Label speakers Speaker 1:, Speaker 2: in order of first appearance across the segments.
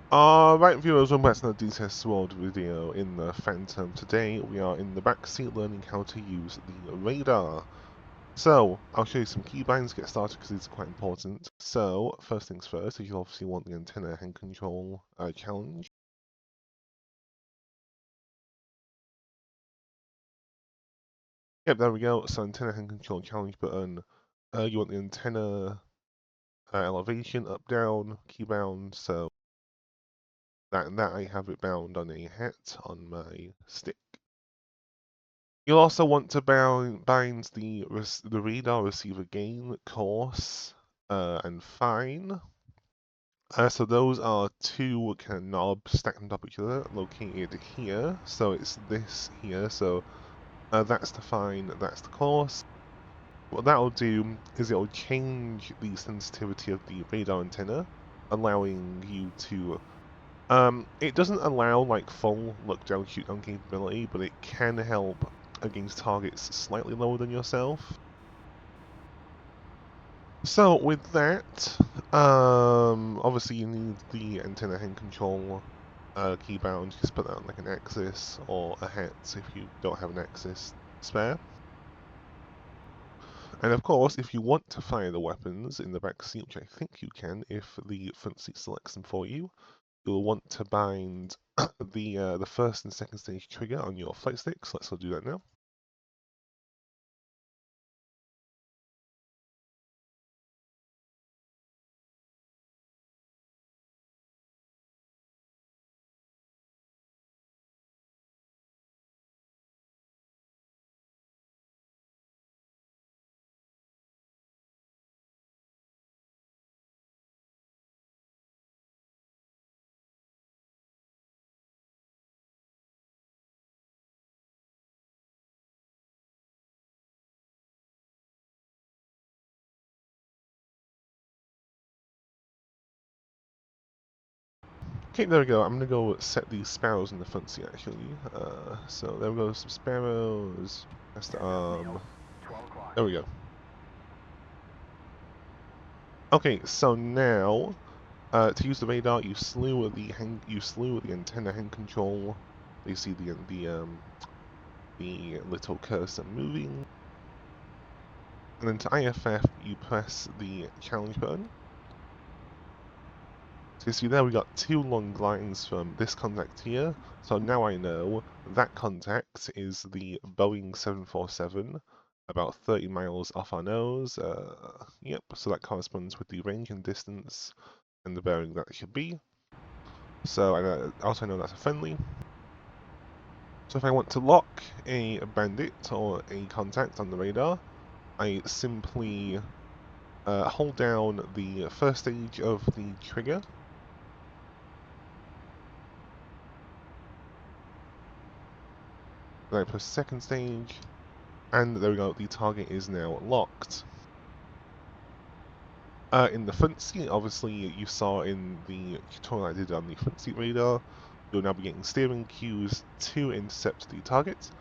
Speaker 1: Alright viewers, welcome back to another D-Test World video in the Phantom. Today we are in the backseat learning how to use the radar. So, I'll show you some keybinds to get started because these are quite important. So, first things first, you obviously want the antenna hand control challenge. Yep, there we go. So, antenna hand control challenge button. You want the antenna elevation, up, down, key bound. So, that I have it bound on a hat on my stick. You'll also want to bind the radar receiver gain, coarse, and fine. So those are two kind of knobs stacked on top of each other, located here. So it's this here. So that's the fine, that's the coarse. What that'll do is it'll change the sensitivity of the radar antenna, allowing you to. It doesn't allow like full look down, shoot down capability, but it can help against targets slightly lower than yourself. So with that, obviously you need the antenna hand control key bound. Just put that on like an axis or a hat if you don't have an axis spare. And of course, if you want to fire the weapons in the back seat, which I think you can if the front seat selects them for you, you'll want to bind the first and second stage trigger on your flight stick. So let's go do that now. Okay, there we go. I'm gonna go set these sparrows in the front seat actually. So there we go, some sparrows. That's the there we go. Okay, so now to use the radar, you slew the antenna hand control. You see the little cursor moving, and then to IFF you press the challenge button. So you see there we got two long lines from this contact here. So now I know that contact is the Boeing 747, about 30 miles off our nose. Yep, so that corresponds with the range and distance and the bearing that it should be. So I also know that's a friendly. So if I want to lock a bandit or a contact on the radar, I simply hold down the first stage of the trigger. Then I press second stage, and there we go, the target is now locked. In the front seat, obviously you saw in the tutorial I did on the front seat radar, you'll now be getting steering cues to intercept the target.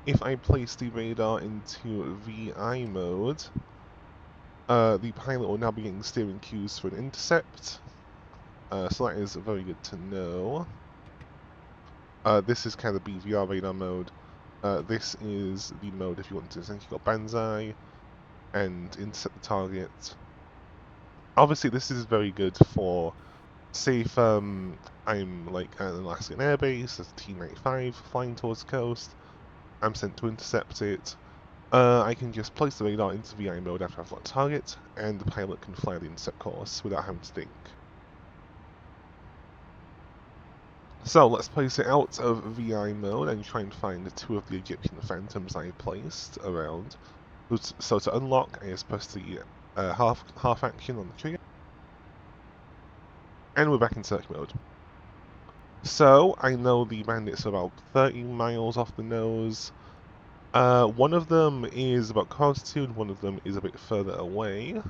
Speaker 1: If I place the radar into VI mode, the pilot will now be getting steering cues for an intercept. So that is very good to know. This is kind of BVR radar mode. This is the mode if you want to essentially go banzai and intercept the target. Obviously, this is very good for, say if I'm like at an Alaskan airbase, as a T-95 flying towards the coast, I'm sent to intercept it. I can just place the radar into VI mode after I've got a target, and the pilot can fly the intercept course without having to think. So let's place it out of VI mode and try and find two of the Egyptian Phantoms I placed around. So to unlock, I just press the half action on the trigger, and we're back in search mode. So I know the bandits are about 30 miles off the nose. One of them is about altitude, one of them is a bit further away.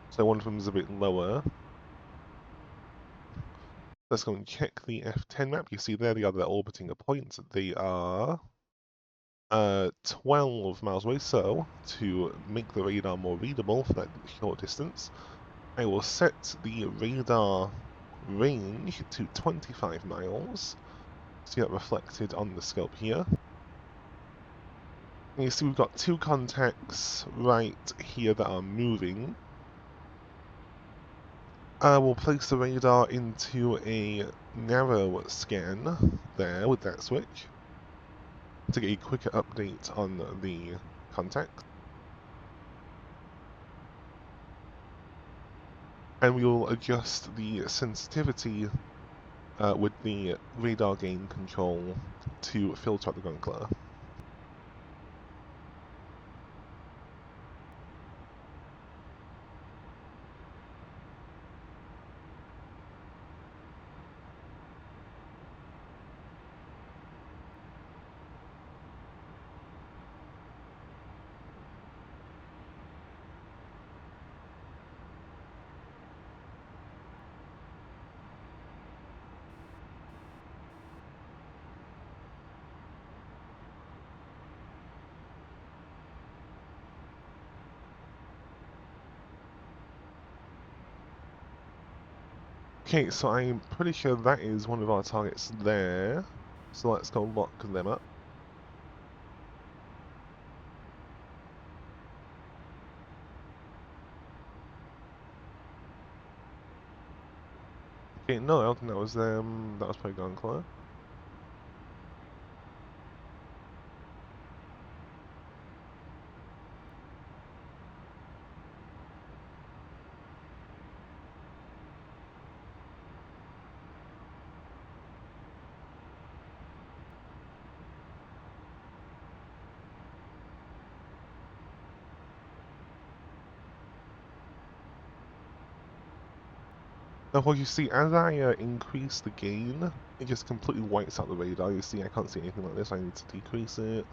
Speaker 1: So one of them is a bit lower. Let's go and check the F10 map. You see there they are, they're orbiting a point. They are 12 miles away, so to make the radar more readable for that short distance, I will set the radar range to 25 miles. See that reflected on the scope here. And you see we've got two contacts right here that are moving. We'll place the radar into a narrow scan there with that switch to get a quicker update on the contact. And we will adjust the sensitivity with the radar gain control to filter out the ground glare. Okay, so I'm pretty sure that is one of our targets there. So let's go lock them up. Okay, no, I don't think that was probably gone clear. Now, what you see, as I increase the gain, it just completely wipes out the radar. You see, I can't see anything like this. I need to decrease it.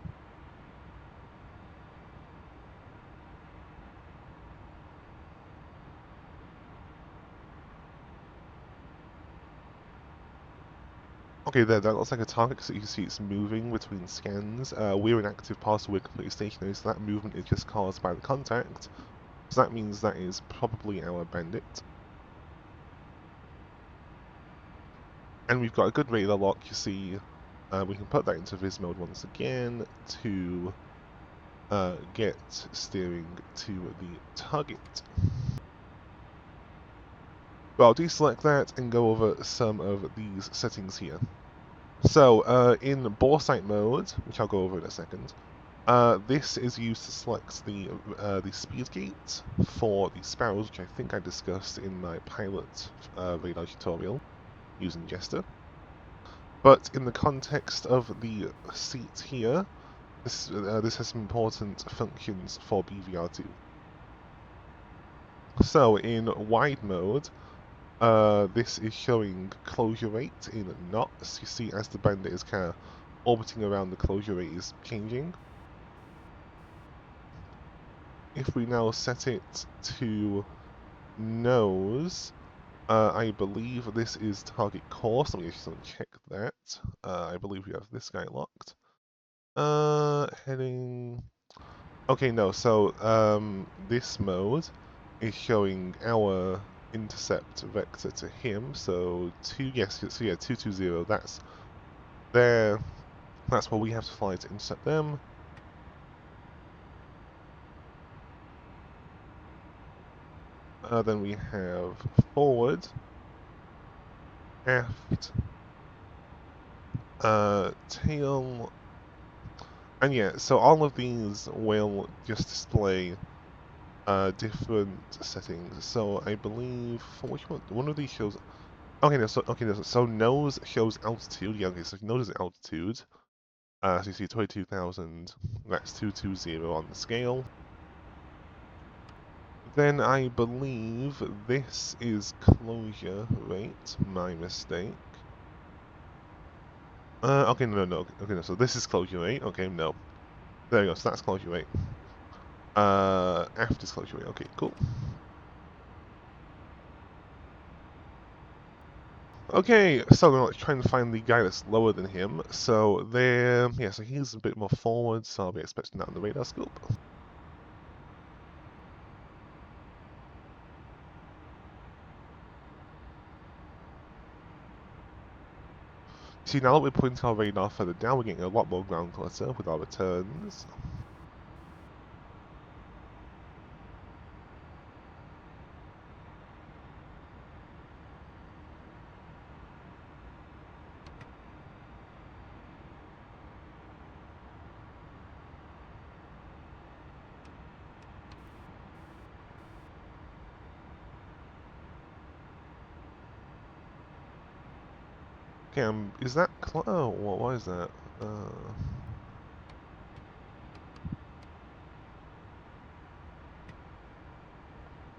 Speaker 1: Okay, there, that looks like a target, so you can see it's moving between scans. We're in active path, so we're completely stationary, so that movement is just caused by the contact. So that means that is probably our bandit. And we've got a good radar lock, you see. We can put that into Viz mode once again to get steering to the target. But I'll deselect that and go over some of these settings here. So in bore sight mode, which I'll go over in a second, this is used to select the speed gate for the sparrows, which I think I discussed in my pilot radar tutorial using Jester. But in the context of the seat here, this has some important functions for BVR2. So in wide mode, this is showing closure rate in knots. You see as the bandit is kind of orbiting around, the closure rate is changing. If we now set it to nose, I believe this is target course. Let me just check that. I believe we have this guy locked. Heading... Okay, no, so this mode is showing our intercept vector to him, so 220, that's there. That's what we have to fly to intercept them. Then we have forward, aft, tail, and yeah, so all of these will just display different settings. So I believe for which one of these shows. Okay, so nose shows altitude. Yeah, okay, so nose is altitude. So you see 22,000. That's 220 on the scale. Then I believe this is closure rate. My mistake. Okay, no. Okay, no, so this is closure rate. Okay, no. There you go, so that's closure rate. Aft is closure rate. Okay, cool. Okay, so we're trying to find the guy that's lower than him. So there, yeah, so he's a bit more forward, so I'll be expecting that on the radar scope. See, now that we're pointing our radar further down, we're getting a lot more ground clutter with our returns. Okay, is that oh, what is that?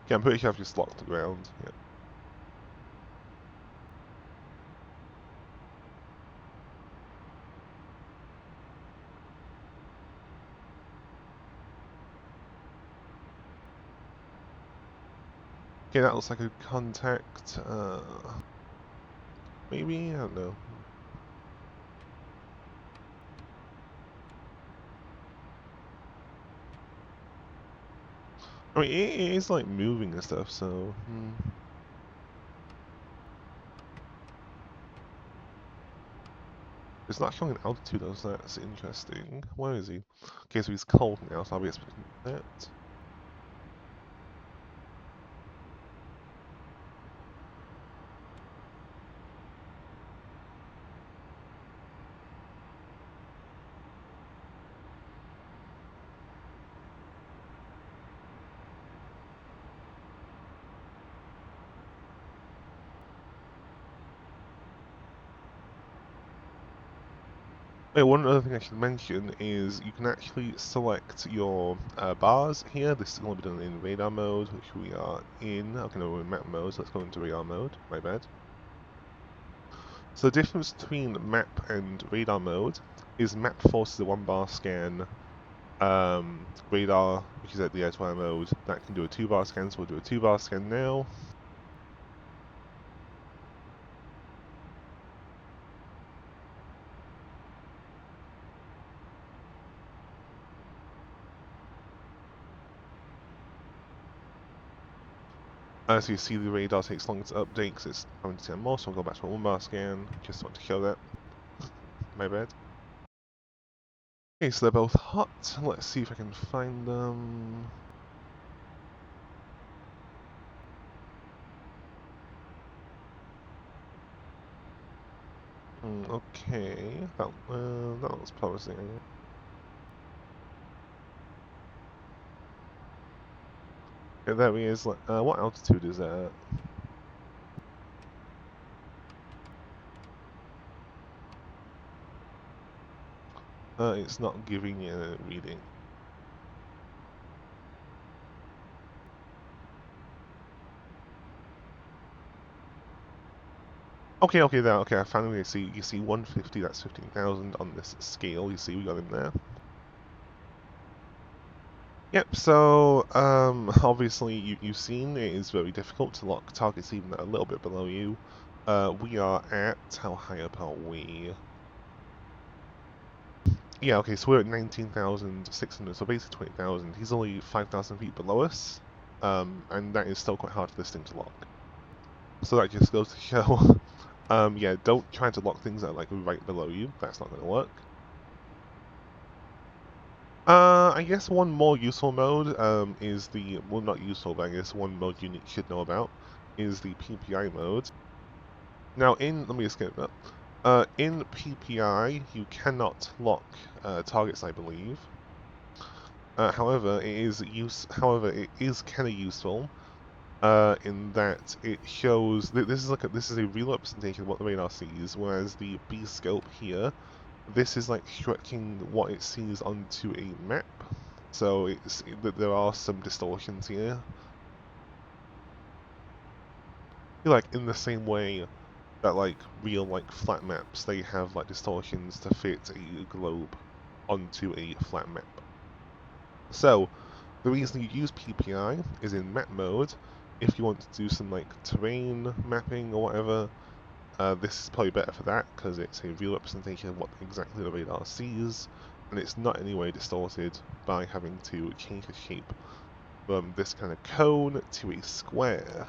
Speaker 1: Okay, I'm pretty sure I've just locked the ground. Yeah. Okay, that looks like a contact. Maybe? I don't know. I mean, it is like moving and stuff, so. It's not showing an altitude though, so that's interesting. Where is he? Okay, so he's cold now, so I'll be expecting that. Wait, one other thing I should mention is you can actually select your bars here. This is going to be done in radar mode, which we are in. Okay, no, we're in map mode, so let's go into radar mode. My bad. So the difference between map and radar mode is map forces a 1-bar scan. Radar, which is at the air-to-air mode, that can do a 2-bar scan, so we'll do a 2-bar scan now. As you see, the radar takes longer to update because it's having to scan more, so I'll go back to a 1-bar scan. Just want to show that. My bad. Okay, so they're both hot. Let's see if I can find them. Okay, that looks promising. Okay, there he is. What altitude is that at? It's not giving you a reading. Okay, there. Okay, I finally see. You see 150. That's 15,000 on this scale. You see, we got him there. Yep. So, obviously, you've seen it is very difficult to lock targets even a little bit below you. We are at how high up are we? Yeah, okay, so we're at 19,600, so basically 20,000. He's only 5,000 feet below us, and that is still quite hard for this thing to lock. So that just goes to show, yeah, don't try to lock things that are like right below you. That's not going to work. I guess one more useful mode is the, well, not useful, but I guess one mode you should know about is the PPI mode. Now, let me just get it up. In PPI, you cannot lock targets, I believe. However, it is kind of useful in that it shows this is a real representation of what the radar sees, whereas the B scope here, this is like stretching what it sees onto a map. So there are some distortions here. Like in the same way that like real like flat maps, they have like distortions to fit a globe onto a flat map. So the reason you use PPI is in map mode. If you want to do some like terrain mapping or whatever, this is probably better for that because it's a real representation of what exactly the radar sees, and it's not in any way distorted by having to change the shape from this kind of cone to a square.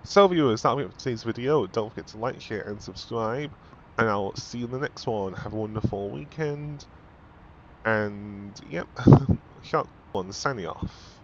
Speaker 1: So viewers, that'll be it for today's video. Don't forget to like, share, and subscribe. And I'll see you in the next one. Have a wonderful weekend. And, yep, Shark 1 signing off.